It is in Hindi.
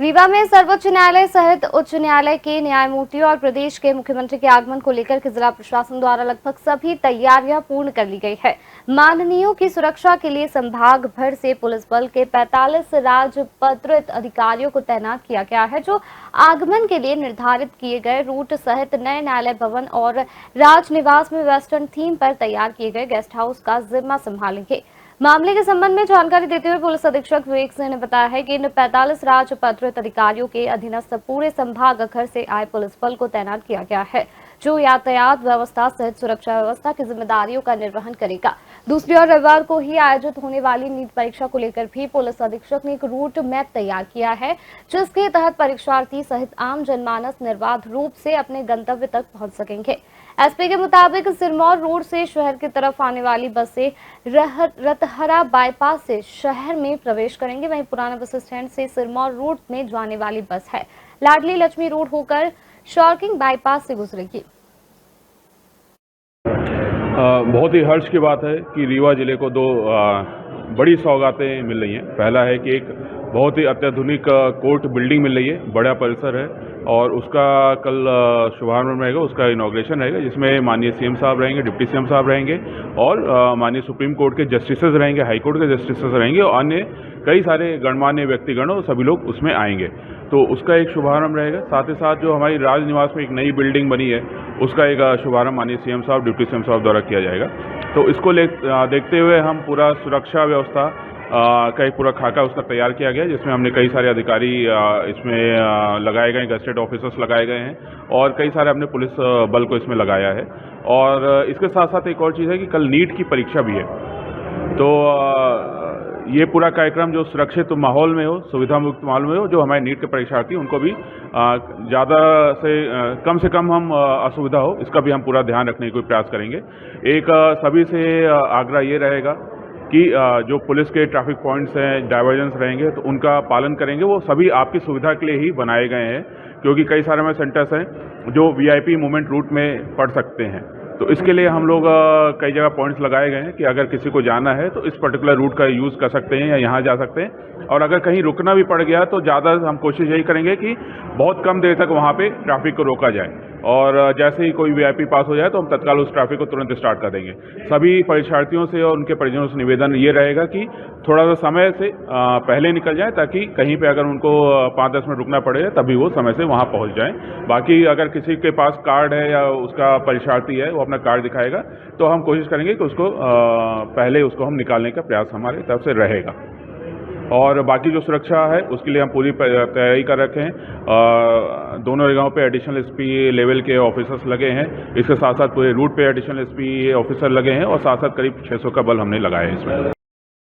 रीवा में सर्वोच्च न्यायालय सहित उच्च न्यायालय के न्यायमूर्तियों और प्रदेश के मुख्यमंत्री के आगमन को लेकर के जिला प्रशासन द्वारा लगभग सभी तैयारियां पूर्ण कर ली गई है। माननीयों की सुरक्षा के लिए संभाग भर से पुलिस बल के 45 राजपत्रित अधिकारियों को तैनात किया गया है, जो आगमन के लिए निर्धारित किए गए रूट सहित नए न्यायालय भवन और राजनिवास में वेस्टर्न थीम पर तैयार किए गए गेस्ट हाउस का जिम्मा संभालेंगे। मामले के संबंध में जानकारी देते हुए पुलिस अधीक्षक विवेक सिंह ने बताया है कि इन 45 राजपत्रित अधिकारियों के अधीनस्थ पूरे संभाग घर से आए पुलिस बल को तैनात किया गया है, जो यातायात व्यवस्था सहित सुरक्षा व्यवस्था की जिम्मेदारियों का निर्वहन करेगा। दूसरी ओर रविवार को ही आयोजित होने वाली नीट परीक्षा को लेकर भी पुलिस अधीक्षक ने एक रूट मैप तैयार किया है, जिसके तहत परीक्षार्थी सहित आम जनमानस निर्बाध रूप से अपने गंतव्य तक पहुंच सकेंगे। एसपी के मुताबिक सिरमौर रोड से शहर की तरफ आने वाली बसें रतहरा बाईपास से शहर में प्रवेश करेंगे। वहीं पुराना बस स्टैंड से सिरमौर रूट में जाने वाली बस है लाडली लक्ष्मी रोड होकर शॉर्किंग बाईपास से गुजरेगी। बहुत ही हर्ष की बात है कि रीवा जिले को दो बड़ी सौगातें मिल रही हैं। पहला है कि एक बहुत ही अत्याधुनिक कोर्ट बिल्डिंग मिल रही है, बड़ा परिसर है और उसका कल शुभारंभ रहेगा, उसका इनॉग्रेशन रहेगा, जिसमें माननीय सीएम साहब रहेंगे, डिप्टी सीएम साहब रहेंगे और माननीय सुप्रीम कोर्ट के जस्टिसेस रहेंगे, हाई कोर्ट के जस्टिसेस रहेंगे और अन्य कई सारे गणमान्य व्यक्तिगण और सभी लोग उसमें आएंगे। तो उसका एक शुभारंभ रहेगा। साथ ही साथ जो हमारी राजनिवास में एक नई बिल्डिंग बनी है, उसका एक शुभारंभ माननीय सीएम साहब, डिप्टी सीएम साहब द्वारा किया जाएगा। तो इसको देखते हुए हम पूरा सुरक्षा व्यवस्था का एक पूरा खाका उसका तैयार किया गया, जिसमें हमने कई सारे अधिकारी इसमें लगाए गए, गजेटेड ऑफिसर्स लगाए गए हैं और कई सारे हमने पुलिस बल को इसमें लगाया है। और इसके साथ साथ एक और चीज़ है कि कल नीट की परीक्षा भी है, तो ये पूरा कार्यक्रम जो सुरक्षित माहौल में हो, सुविधा मुक्त माहौल में हो, जो हमारे नीट के परीक्षार्थी उनको भी ज़्यादा से कम हम असुविधा हो, इसका भी हम पूरा ध्यान रखने की प्रयास करेंगे। एक सभी से आग्रह ये रहेगा कि जो पुलिस के ट्रैफिक पॉइंट्स हैं, डाइवर्जेंस रहेंगे, तो उनका पालन करेंगे। वो सभी आपकी सुविधा के लिए ही बनाए गए हैं, क्योंकि कई सारे हमारे सेंटर्स हैं जो वीआईपी मूवमेंट रूट में पड़ सकते हैं। तो इसके लिए हम लोग कई जगह पॉइंट्स लगाए गए हैं कि अगर किसी को जाना है तो इस पर्टिकुलर रूट का यूज़ कर सकते हैं या यहाँ जा सकते हैं। और अगर कहीं रुकना भी पड़ गया तो ज़्यादा हम कोशिश यही करेंगे कि बहुत कम देर तक वहाँ पे ट्रैफिक को रोका जाए और जैसे ही कोई वीआईपी पास हो जाए तो हम तत्काल उस ट्रैफिक को तुरंत स्टार्ट कर देंगे। सभी परीक्षार्थियों से और उनके परिजनों से निवेदन ये रहेगा कि थोड़ा सा समय से पहले निकल जाए, ताकि कहीं पे अगर उनको 5-10 मिनट रुकना पड़े तभी वो समय से वहाँ पहुँच जाएं। बाकी अगर किसी के पास कार्ड है या उसका परीक्षार्थी है, वो अपना कार्ड दिखाएगा तो हम कोशिश करेंगे कि उसको पहले उसको हम निकालने का प्रयास हमारे तरफ से रहेगा। और बाकी जो सुरक्षा है उसके लिए हम पूरी तैयारी कर रखे हैं। दोनों जगहों पे एडिशनल एसपी लेवल के ऑफिसर्स लगे हैं, इसके साथ साथ पूरे रूट पे एडिशनल एसपी ऑफिसर लगे हैं और साथ साथ करीब 600 का बल हमने लगाया है इसमें।